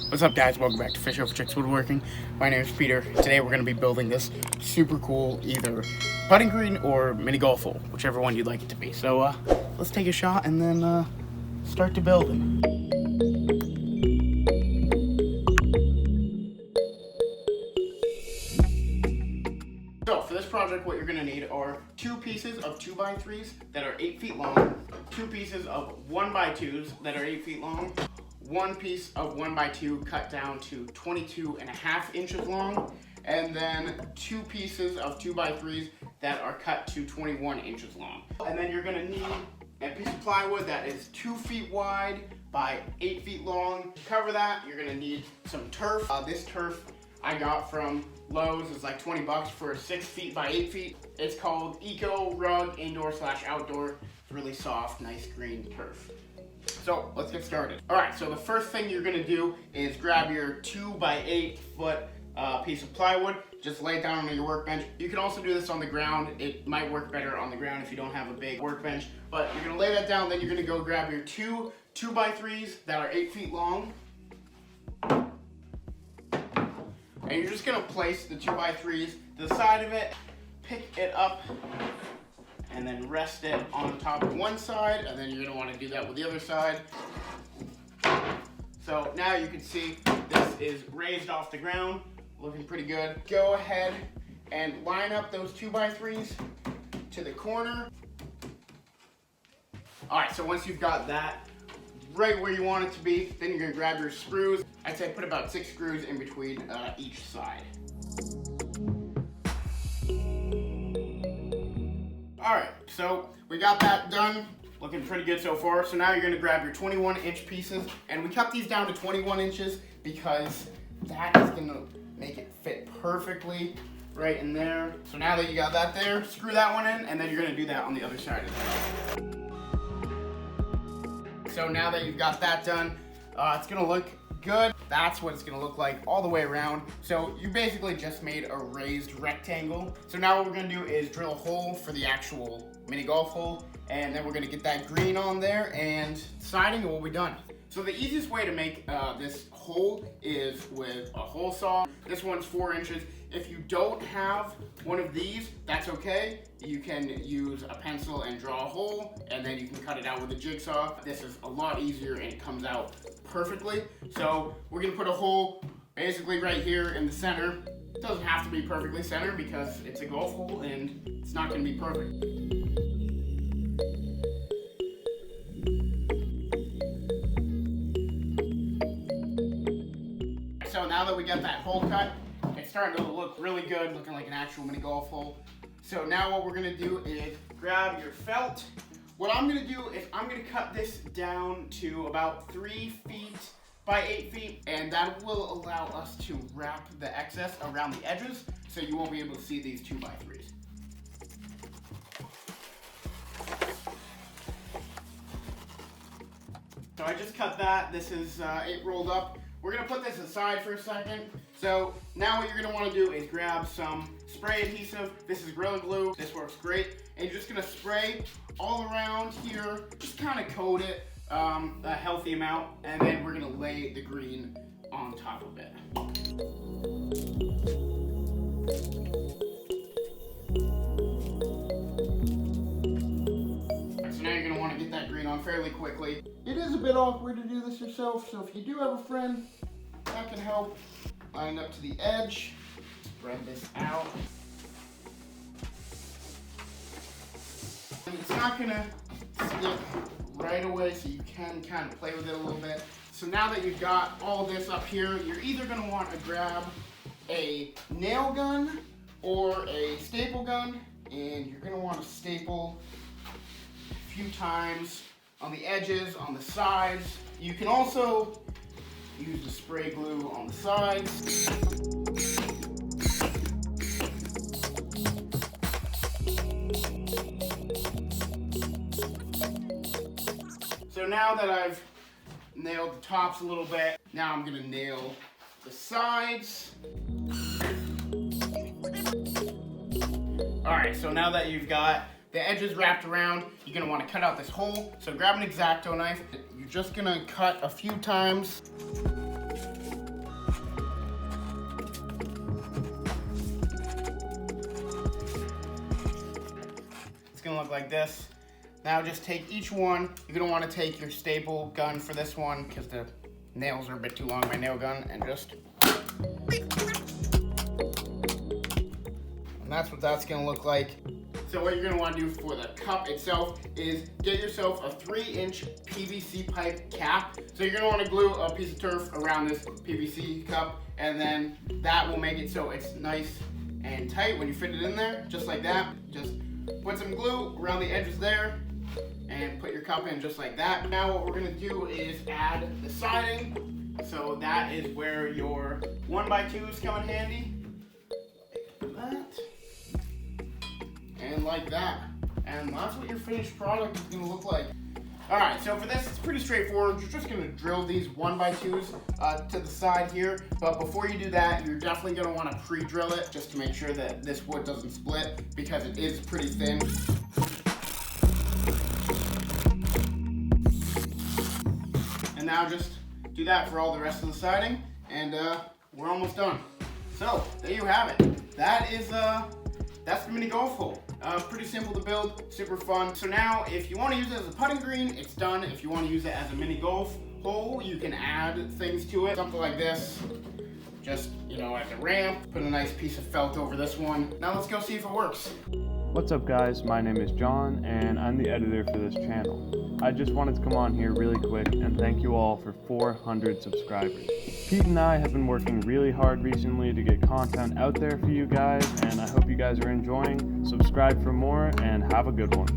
What's up, guys? Welcome back to Fish Over Chicks Woodworking. My name is Peter. Today we're going to be building this super cool either putting green or mini golf hole, whichever one you'd like it to be. So let's take a shot and then start to building. So for this project, what you're going to need are 2 pieces of 2x3s that are 8 feet long, 2 pieces of 1x2s that are 8 feet long, 1 piece of 1x2 cut down to 22.5 inches long, and then 2 pieces of 2x3s that are cut to 21 inches long. And then you're going to need a piece of plywood that is 2 feet wide by 8 feet long. To cover that, you're going to need some turf. This turf I got from Lowe's. It's like 20 bucks for 6 feet by 8 feet. It's called Eco Rug Indoor/Outdoor. It's really soft, nice green turf. So let's get started. All right, so the first thing you're gonna do is grab your 2 by 8 foot piece of plywood. Just lay it down on your workbench. You can also do this on the ground. It might work better on the ground if you don't have a big workbench. But you're gonna lay that down, then you're gonna go grab your 2 2x3s that are 8 feet long. And you're just gonna place the 2x3s to the side of it, pick it up, and then rest it on top of one side, and then you're gonna wanna do that with the other side. So now you can see this is raised off the ground, looking pretty good. Go ahead and line up those 2x3s to the corner. All right, so once you've got that right where you want it to be, then you're gonna grab your screws. I'd say put about 6 screws in between each side. All right, so we got that done. Looking pretty good so far. So now you're gonna grab your 21-inch pieces, and we cut these down to 21 inches because that is gonna make it fit perfectly right in there. So now that you got that there, screw that one in, and then you're gonna do that on the other side as well. So now that you've got that done, it's gonna look good. That's what it's gonna look like all the way around. So you basically just made a raised rectangle. So now what we're gonna do is drill a hole for the actual mini golf hole, and then we're gonna get that green on there and siding, and we'll be done. So the easiest way to make this hole is with a hole saw. This one's 4 inches. If you don't have one of these, that's okay. You can use a pencil and draw a hole, and then you can cut it out with a jigsaw. This is a lot easier and it comes out perfectly. So we're gonna put a hole basically right here in the center. It doesn't have to be perfectly centered because it's a golf hole and it's not gonna be perfect. So now that we got that hole cut, it's starting to look really good, looking like an actual mini golf hole. So now what we're gonna do is grab your felt. What I'm gonna do is I'm gonna cut this down to about 3 feet by 8 feet, and that will allow us to wrap the excess around the edges, so you won't be able to see these 2x3s. So I just cut that. This is it rolled up. We're gonna put this aside for a second. So now what you're gonna wanna do is grab some spray adhesive. This is Gorilla Glue. This works great. And you're just gonna spray all around here. Just kind of coat it a healthy amount. And then we're gonna lay the green on top of it. So now you're gonna wanna get that green on fairly quickly. It is a bit awkward to do this yourself, so if you do have a friend that can help, line up to the edge, spread this out. And it's not gonna stick right away, so you can kind of play with it a little bit. So now that you've got all this up here, you're either gonna want to grab a nail gun or a staple gun, and you're gonna want to staple a few times on the edges, on the sides. You can also use the spray glue on the sides. So now that I've nailed the tops a little bit, now I'm gonna nail the sides. All right, so now that you've got the edges wrapped around, you're gonna wanna cut out this hole. So grab an X-Acto knife. You're just gonna cut a few times. gonna look like this. Now just take each one. You're gonna want to take your staple gun for this one because the nails are a bit too long, my nail gun, and just, and that's what that's gonna look like. So what you're gonna want to do for the cup itself is get yourself a 3-inch PVC pipe cap. So you're gonna want to glue a piece of turf around this PVC cup, and then that will make it so it's nice and tight when you fit it in there, just like that. Just put some glue around the edges there and put your cup in just like that. Now what we're gonna do is add the siding. So that is where your 1x2s come in handy. Like that. And like that. And that's what your finished product is gonna look like. Alright, so for this, it's pretty straightforward. You're just gonna drill these 1x2s to the side here. But before you do that, you're definitely gonna wanna pre-drill it just to make sure that this wood doesn't split because it is pretty thin. And now just do that for all the rest of the siding, and we're almost done. So, there you have it. That is, that's the mini golf hole. Pretty simple to build, super fun. So now, if you want to use it as a putting green, it's done. If you want to use it as a mini golf hole, you can add things to it. Something like this, just, you know, as a ramp. Put a nice piece of felt over this one. Now let's go see if it works. What's up guys, my name is John and I'm the editor for this channel. I just wanted to come on here really quick and thank you all for 400 subscribers. Pete and I have been working really hard recently to get content out there for you guys, and I hope you guys are enjoying. Subscribe for more and have a good one.